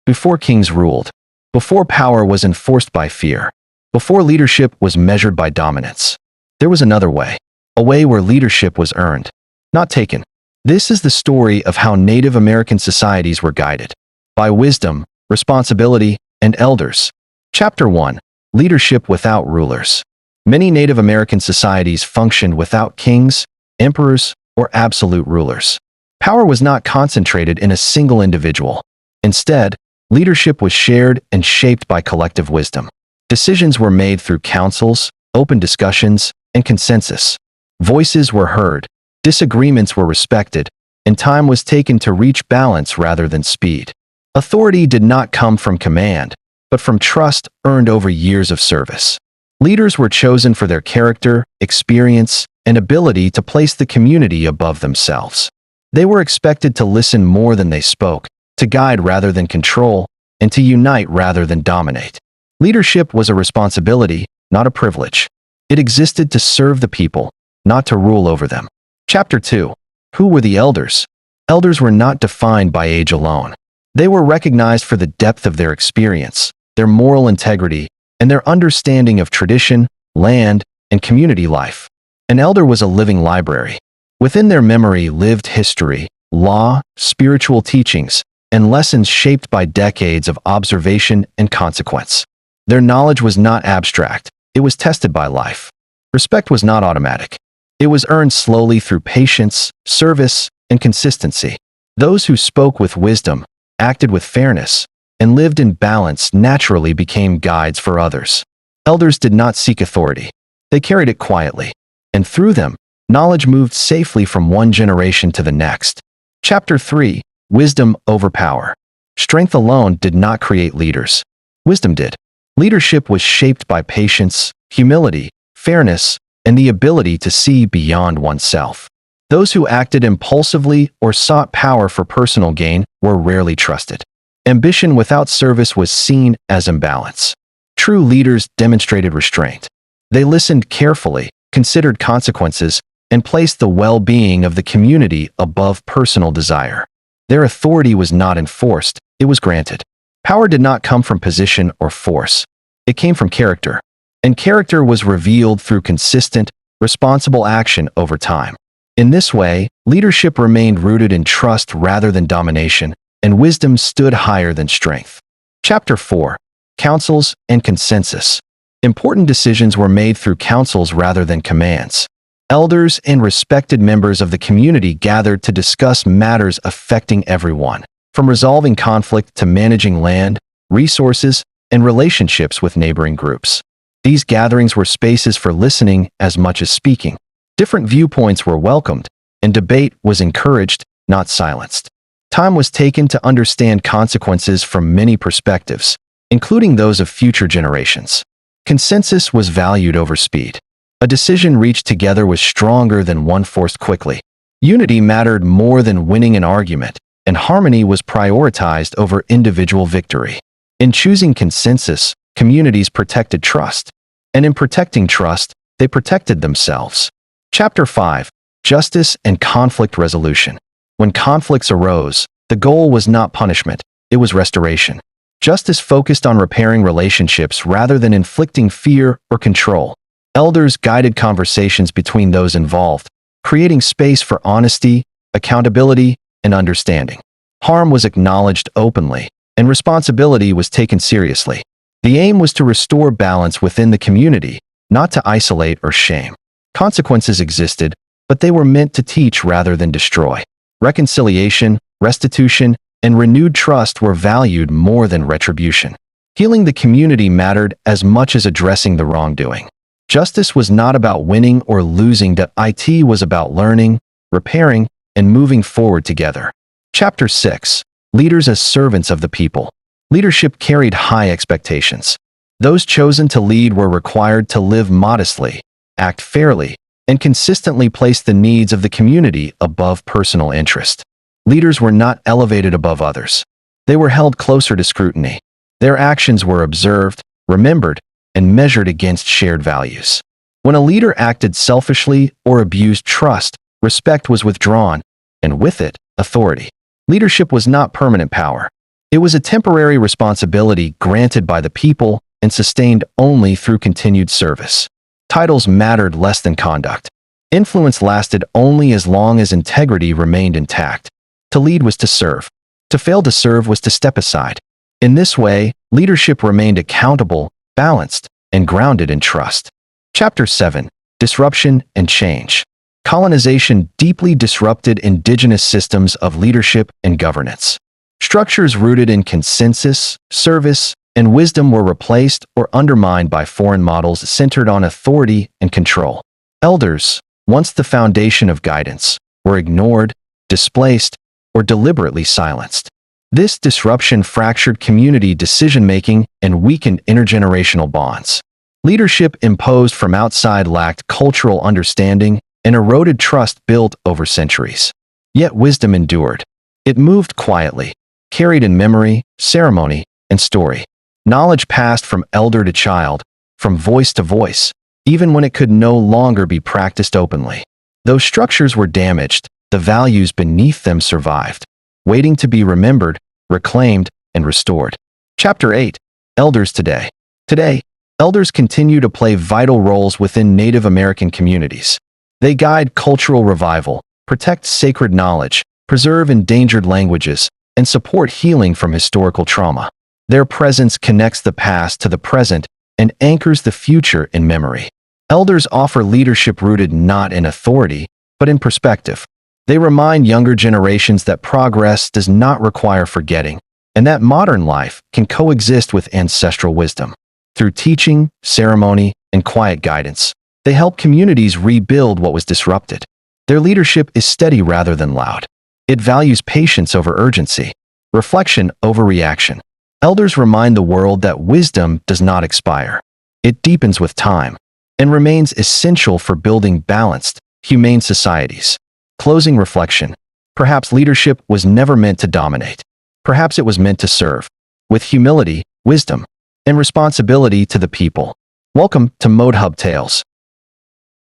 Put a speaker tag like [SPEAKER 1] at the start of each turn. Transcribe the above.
[SPEAKER 1] before kings ruled, before power was enforced by fear, before leadership was measured by dominance. There was another way, a way where leadership was earned, not taken. This is the story of how Native American societies were guided by wisdom, responsibility, and elders. Chapter 1. Leadership without rulers. Many Native American societies functioned without kings, emperors, or absolute rulers. Power was not concentrated in a single individual. Instead, leadership was shared and shaped by collective wisdom. Decisions were made through councils, open discussions, and consensus. Voices were heard, disagreements were respected, and time was taken to reach balance rather than speed. Authority did not come from command, but from trust earned over years of service. Leaders were chosen for their character, experience, and ability to place the community above themselves. They were expected to listen more than they spoke, to guide rather than control, and to unite rather than dominate. Leadership was a responsibility, not a privilege. It existed to serve the people, not to rule over them. Chapter 2. Who were the elders? Elders were not defined by age alone. They were recognized for the depth of their experience, their moral integrity, and their understanding of tradition, land, and community life. An elder was a living library. Within their memory lived history, law, spiritual teachings, and lessons shaped by decades of observation and consequence. Their knowledge was not abstract, it was tested by life. Respect was not automatic. It was earned slowly through patience, service, and consistency. Those who spoke with wisdom, acted with fairness, and lived in balance naturally became guides for others. Elders did not seek authority. They carried it quietly, and through them, knowledge moved safely from one generation to the next. Chapter 3. Wisdom over power. Strength alone did not create leaders. Wisdom did. Leadership was shaped by patience, humility, fairness, and the ability to see beyond oneself. Those who acted impulsively or sought power for personal gain were rarely trusted. Ambition without service was seen as imbalance. True leaders demonstrated restraint. They listened carefully, considered consequences, and placed the well-being of the community above personal desire. Their authority was not enforced, it was granted. Power did not come from position or force. It came from character. And character was revealed through consistent, responsible action over time. In this way, leadership remained rooted in trust rather than domination, and wisdom stood higher than strength. Chapter 4. Councils and consensus. Important decisions were made through councils rather than commands. Elders and respected members of the community gathered to discuss matters affecting everyone, from resolving conflict to managing land, resources, and relationships with neighboring groups. These gatherings were spaces for listening as much as speaking. Different viewpoints were welcomed, and debate was encouraged, not silenced. Time was taken to understand consequences from many perspectives, including those of future generations. Consensus was valued over speed. A decision reached together was stronger than one forced quickly. Unity mattered more than winning an argument, and harmony was prioritized over individual victory. In choosing consensus, communities protected trust, and in protecting trust, they protected themselves. Chapter 5. Justice and conflict resolution. When conflicts arose, the goal was not punishment, it was restoration. Justice focused on repairing relationships rather than inflicting fear or control. Elders guided conversations between those involved, creating space for honesty, accountability, and understanding. Harm was acknowledged openly, and responsibility was taken seriously. The aim was to restore balance within the community, not to isolate or shame. Consequences existed, but they were meant to teach rather than destroy. Reconciliation, restitution, and renewed trust were valued more than retribution. Healing the community mattered as much as addressing the wrongdoing. Justice was not about winning or losing, it was about learning, repairing, and moving forward together. Chapter 6. Leaders as servants of the people. Leadership carried high expectations. Those chosen to lead were required to live modestly, act fairly, and consistently place the needs of the community above personal interest. Leaders were not elevated above others. They were held closer to scrutiny. Their actions were observed, remembered, and measured against shared values. When a leader acted selfishly or abused trust, respect was withdrawn, and with it, authority. Leadership was not permanent power. It was a temporary responsibility granted by the people and sustained only through continued service. Titles mattered less than conduct. Influence lasted only as long as integrity remained intact. To lead was to serve. To fail to serve was to step aside. In this way, leadership remained accountable, balanced, and grounded in trust. Chapter 7. Disruption and Change. Colonization deeply disrupted indigenous systems of leadership and governance. Structures rooted in consensus, service, and wisdom were replaced or undermined by foreign models centered on authority and control. Elders, once the foundation of guidance, were ignored, displaced, or deliberately silenced. This disruption fractured community decision-making and weakened intergenerational bonds. Leadership imposed from outside lacked cultural understanding and eroded trust built over centuries. Yet wisdom endured. It moved quietly, carried in memory, ceremony, and story. Knowledge passed from elder to child, from voice to voice, even when it could no longer be practiced openly. Though structures were damaged, the values beneath them survived, waiting to be remembered, reclaimed, and restored. Chapter 8. Elders Today. Today, elders continue to play vital roles within Native American communities. They guide cultural revival, protect sacred knowledge, preserve endangered languages, and support healing from historical trauma. Their presence connects the past to the present and anchors the future in memory. Elders offer leadership rooted not in authority, but in perspective. They remind younger generations that progress does not require forgetting, and that modern life can coexist with ancestral wisdom. Through teaching, ceremony, and quiet guidance, they help communities rebuild what was disrupted. Their leadership is steady rather than loud. It values patience over urgency, reflection over reaction. Elders remind the world that wisdom does not expire. It deepens with time and remains essential for building balanced, humane societies. Closing reflection. Perhaps leadership was never meant to dominate. Perhaps it was meant to serve, with humility, wisdom, and responsibility to the people. Welcome to Mode Hub Tales.